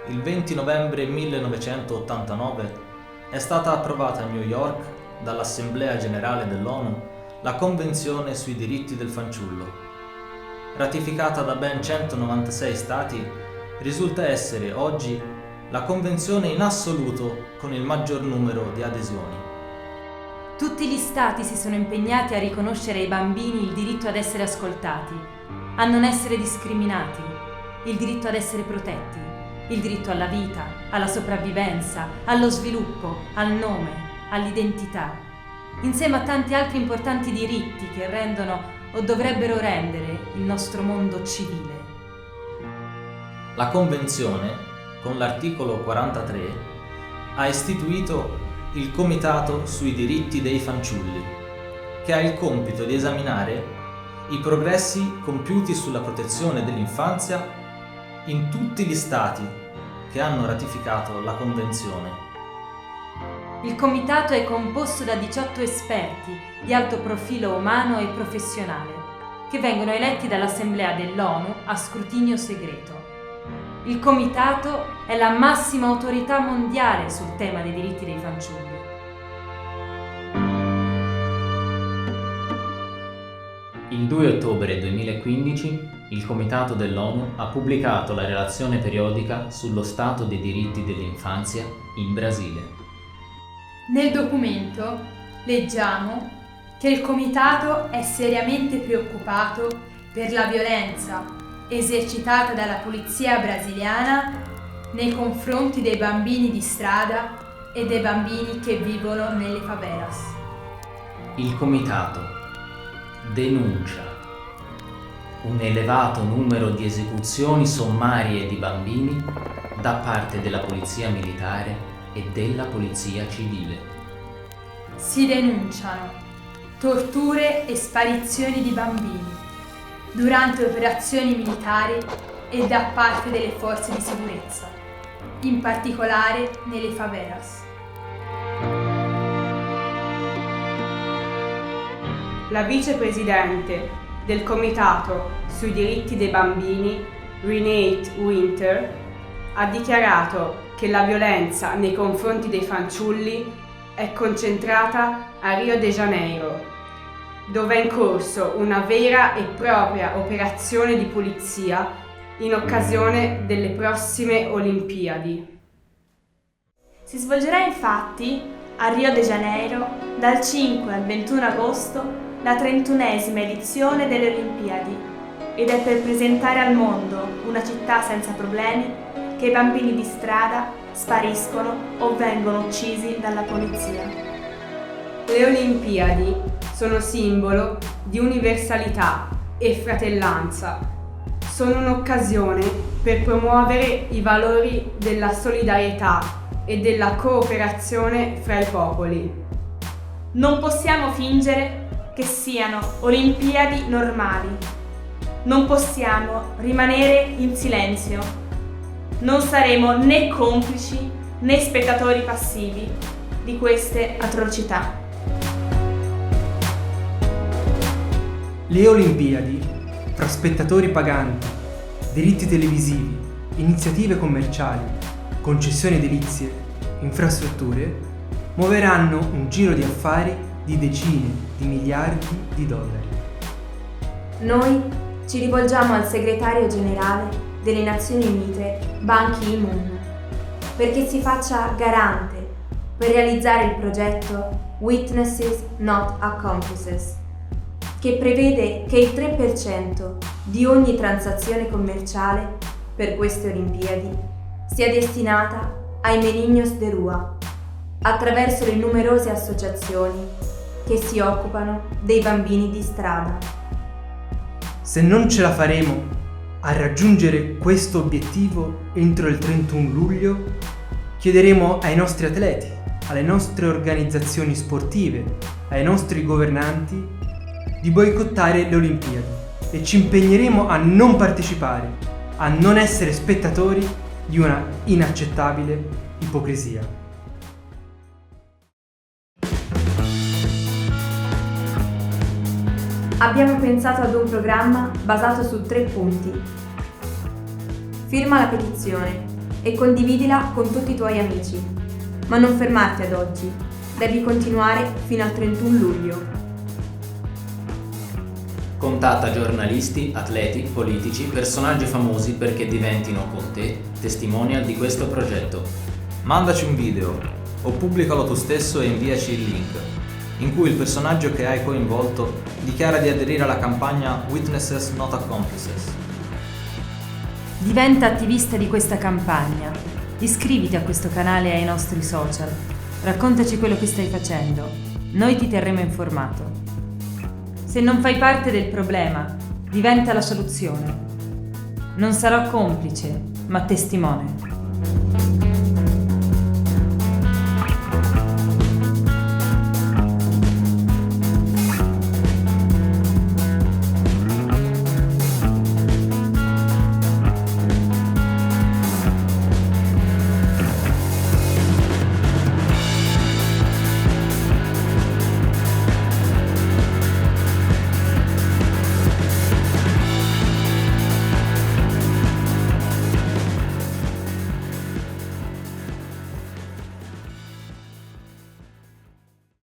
il 20 novembre 1989 è stata approvata a New York dall'Assemblea Generale dell'ONU la Convenzione sui diritti del fanciullo. Ratificata da ben 196 Stati, risulta essere oggi la convenzione in assoluto con il maggior numero di adesioni. Tutti gli Stati si sono impegnati a riconoscere ai bambini il diritto ad essere ascoltati, a non essere discriminati, il diritto ad essere protetti, il diritto alla vita, alla sopravvivenza, allo sviluppo, al nome, all'identità, insieme a tanti altri importanti diritti che rendono o dovrebbero rendere il nostro mondo civile. La Convenzione, con l'articolo 43, ha istituito il Comitato sui diritti dei fanciulli, che ha il compito di esaminare i progressi compiuti sulla protezione dell'infanzia in tutti gli Stati che hanno ratificato la Convenzione. Il Comitato è composto da 18 esperti di alto profilo umano e professionale, che vengono eletti dall'Assemblea dell'ONU a scrutinio segreto. Il Comitato è la massima autorità mondiale sul tema dei diritti dei fanciulli. Il 2 ottobre 2015 il Comitato dell'ONU ha pubblicato la relazione periodica sullo stato dei diritti dell'infanzia in Brasile. Nel documento leggiamo che il Comitato è seriamente preoccupato per la violenza esercitata dalla polizia brasiliana nei confronti dei bambini di strada e dei bambini che vivono nelle favelas. Il Comitato denuncia un elevato numero di esecuzioni sommarie di bambini da parte della polizia militare e della polizia civile. Si denunciano torture e sparizioni di bambini durante operazioni militari e da parte delle forze di sicurezza, in particolare nelle favelas. La vicepresidente del Comitato sui diritti dei bambini, Renate Winter, ha dichiarato che la violenza nei confronti dei fanciulli è concentrata a Rio de Janeiro, dove è in corso una vera e propria operazione di polizia in occasione delle prossime Olimpiadi. Si svolgerà infatti a Rio de Janeiro dal 5 al 21 agosto la 31esima edizione delle Olimpiadi ed è per presentare al mondo una città senza problemi che i bambini di strada spariscono o vengono uccisi dalla polizia. Le Olimpiadi sono simbolo di universalità e fratellanza. Sono un'occasione per promuovere i valori della solidarietà e della cooperazione fra i popoli. Non possiamo fingere che siano Olimpiadi normali. Non possiamo rimanere in silenzio. Non saremo né complici né spettatori passivi di queste atrocità. Le Olimpiadi, fra spettatori paganti, diritti televisivi, iniziative commerciali, concessioni edilizie, infrastrutture, muoveranno un giro di affari di decine di miliardi di dollari. Noi ci rivolgiamo al segretario generale delle Nazioni Unite, Ban Ki-moon, perché si faccia garante per realizzare il progetto Witnesses Not Accomplices, che prevede che il 3% di ogni transazione commerciale per queste Olimpiadi sia destinata ai Meninos de Rua, attraverso le numerose associazioni che si occupano dei bambini di strada. Se non ce la faremo a raggiungere questo obiettivo entro il 31 luglio, chiederemo ai nostri atleti, alle nostre organizzazioni sportive, ai nostri governanti di boicottare le Olimpiadi e ci impegneremo a non partecipare, a non essere spettatori di una inaccettabile ipocrisia. Abbiamo pensato ad un programma basato su 3 punti. Firma la petizione, e condividila con tutti i tuoi amici. Ma non fermarti ad oggi, devi continuare fino al 31 luglio. Contatta giornalisti, atleti, politici, personaggi famosi perché diventino con te testimonial di questo progetto. Mandaci un video o pubblicalo tu stesso e inviaci il link in cui il personaggio che hai coinvolto dichiara di aderire alla campagna Witnesses Not Accomplices. Diventa attivista di questa campagna. Iscriviti a questo canale e ai nostri social. Raccontaci quello che stai facendo. Noi ti terremo informato. Se non fai parte del problema, diventa la soluzione. Non sarò complice, ma testimone.